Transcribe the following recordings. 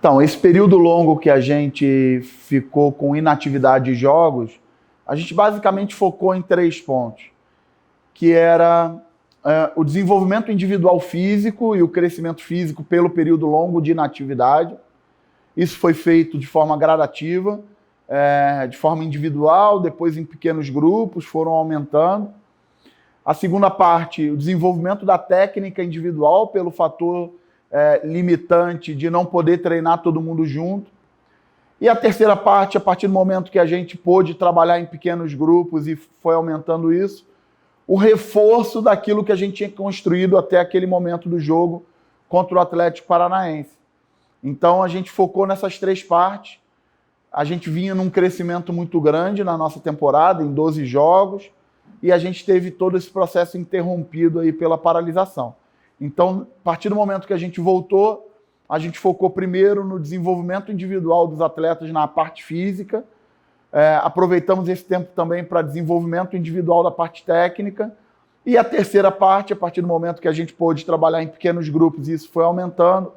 Então, esse período longo que a gente ficou com inatividade de jogos, a gente basicamente focou em 3 pontos, que era o desenvolvimento individual físico e o crescimento físico pelo período longo de inatividade. Isso foi feito de forma gradativa, de forma individual, depois em pequenos grupos, foram aumentando. A segunda parte, o desenvolvimento da técnica individual pelo fator limitante de não poder treinar todo mundo junto. E a terceira parte, a partir do momento que a gente pôde trabalhar em pequenos grupos e foi aumentando isso, o reforço daquilo que a gente tinha construído até aquele momento do jogo contra o Atlético Paranaense. Então a gente focou nessas 3 partes. A gente vinha num crescimento muito grande na nossa temporada, em 12 jogos, e a gente teve todo esse processo interrompido aí pela paralisação. Então, a partir do momento que a gente voltou, a gente focou primeiro no desenvolvimento individual dos atletas na parte física, aproveitamos esse tempo também para desenvolvimento individual da parte técnica, e a terceira parte, a partir do momento que a gente pôde trabalhar em pequenos grupos, e isso foi aumentando,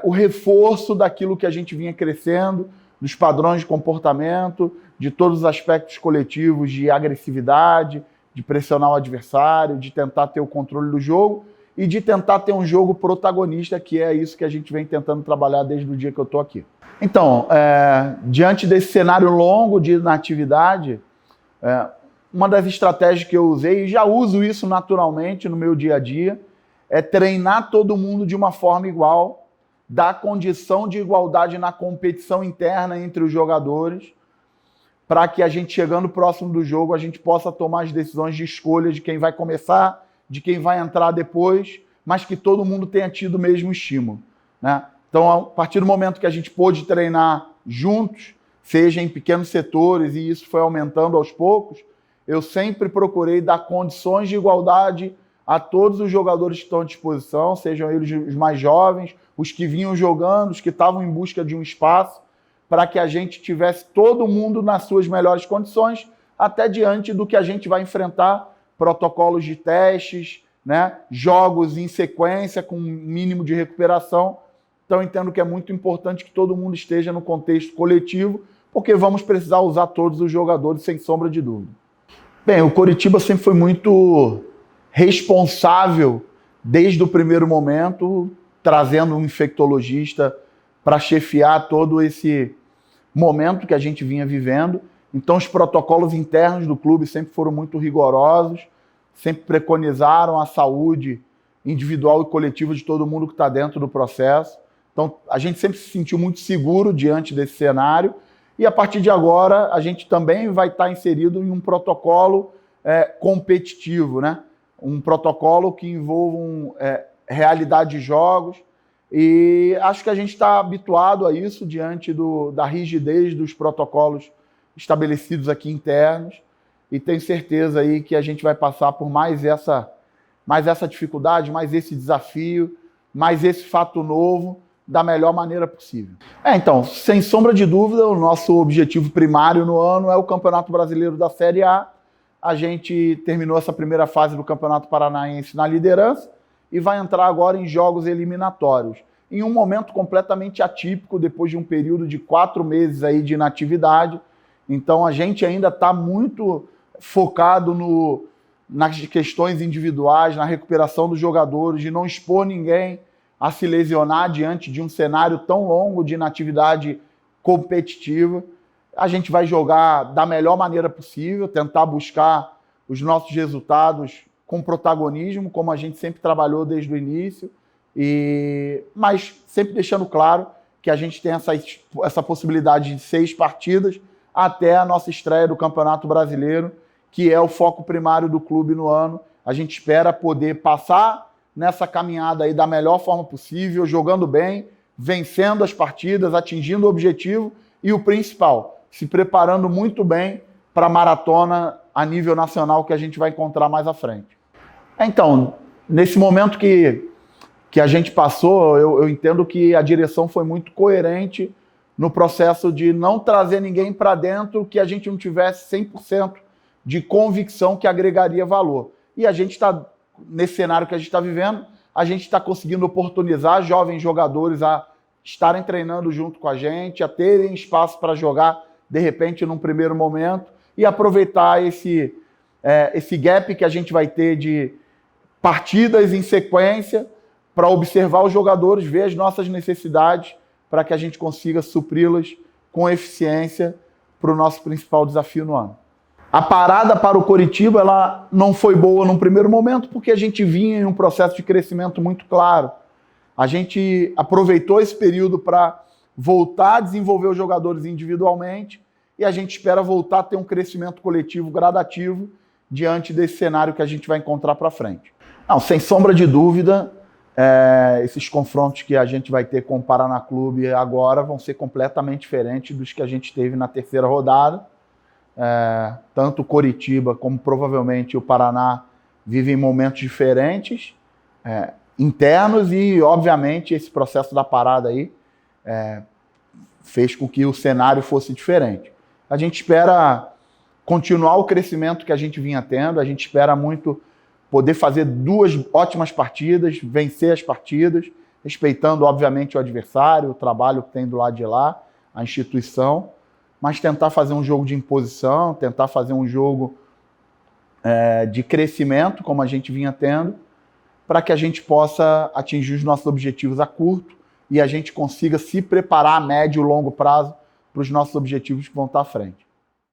o reforço daquilo que a gente vinha crescendo, dos padrões de comportamento, de todos os aspectos coletivos de agressividade, de pressionar o adversário, de tentar ter o controle do jogo e de tentar ter um jogo protagonista, que é isso que a gente vem tentando trabalhar desde o dia que eu estou aqui. Então, diante desse cenário longo de inatividade, uma das estratégias que eu usei, e já uso isso naturalmente no meu dia a dia, é treinar todo mundo de uma forma igual, dar condição de igualdade na competição interna entre os jogadores, para que a gente, chegando próximo do jogo, a gente possa tomar as decisões de escolha de quem vai começar, de quem vai entrar depois, mas que todo mundo tenha tido o mesmo estímulo, né? Então, a partir do momento que a gente pôde treinar juntos, seja em pequenos setores, e isso foi aumentando aos poucos, eu sempre procurei dar condições de igualdade a todos os jogadores que estão à disposição, sejam eles os mais jovens, os que vinham jogando, os que estavam em busca de um espaço, para que a gente tivesse todo mundo nas suas melhores condições, até diante do que a gente vai enfrentar, protocolos de testes, né, jogos em sequência, com um mínimo de recuperação. Então, entendo que é muito importante que todo mundo esteja no contexto coletivo, porque vamos precisar usar todos os jogadores, sem sombra de dúvida. Bem, o Coritiba sempre foi muito responsável, desde o primeiro momento, trazendo um infectologista para chefiar todo esse momento que a gente vinha vivendo. Então, os protocolos internos do clube sempre foram muito rigorosos, sempre preconizaram a saúde individual e coletiva de todo mundo que está dentro do processo. Então, a gente sempre se sentiu muito seguro diante desse cenário, e a partir de agora, a gente também vai estar inserido em um protocolo competitivo, né? Um protocolo que envolva realidade de jogos, e acho que a gente está habituado a isso diante da rigidez dos protocolos estabelecidos aqui internos, e tenho certeza aí que a gente vai passar por mais essa dificuldade, mais esse desafio, mais esse fato novo, da melhor maneira possível. Então, sem sombra de dúvida, o nosso objetivo primário no ano é o Campeonato Brasileiro da Série A. A gente terminou essa primeira fase do Campeonato Paranaense na liderança e vai entrar agora em jogos eliminatórios, em um momento completamente atípico, depois de um período de 4 meses aí de inatividade. Então, a gente ainda está muito focado nas questões individuais, na recuperação dos jogadores, de não expor ninguém a se lesionar diante de um cenário tão longo de inatividade competitiva. A gente vai jogar da melhor maneira possível, tentar buscar os nossos resultados com protagonismo, como a gente sempre trabalhou desde o início, mas sempre deixando claro que a gente tem essa possibilidade de 6 partidas até a nossa estreia do Campeonato Brasileiro, que é o foco primário do clube no ano. A gente espera poder passar nessa caminhada aí da melhor forma possível, jogando bem, vencendo as partidas, atingindo o objetivo e o principal, se preparando muito bem para a maratona a nível nacional que a gente vai encontrar mais à frente. Então, nesse momento que a gente passou, eu entendo que a direção foi muito coerente no processo de não trazer ninguém para dentro que a gente não tivesse 100% de convicção que agregaria valor. E a gente está, nesse cenário que a gente está vivendo, a gente está conseguindo oportunizar jovens jogadores a estarem treinando junto com a gente, a terem espaço para jogar, de repente, num primeiro momento, e aproveitar esse gap que a gente vai ter de partidas em sequência para observar os jogadores, ver as nossas necessidades, para que a gente consiga supri-las com eficiência para o nosso principal desafio no ano. A parada para o Coritiba ela não foi boa num primeiro momento, porque a gente vinha em um processo de crescimento muito claro. A gente aproveitou esse período para voltar a desenvolver os jogadores individualmente e a gente espera voltar a ter um crescimento coletivo gradativo diante desse cenário que a gente vai encontrar para frente. Não, sem sombra de dúvida, esses confrontos que a gente vai ter com o Paraná Clube agora vão ser completamente diferentes dos que a gente teve na terceira rodada. Tanto o Coritiba como provavelmente o Paraná vivem momentos diferentes, internos, e obviamente esse processo da parada aí fez com que o cenário fosse diferente. A gente espera continuar o crescimento que a gente vinha tendo, a gente espera muito poder fazer 2 ótimas partidas, vencer as partidas, respeitando obviamente o adversário, o trabalho que tem do lado de lá, a instituição, mas tentar fazer um jogo de imposição, tentar fazer um jogo de crescimento, como a gente vinha tendo, para que a gente possa atingir os nossos objetivos a curto e a gente consiga se preparar a médio e longo prazo para os nossos objetivos que vão estar à frente.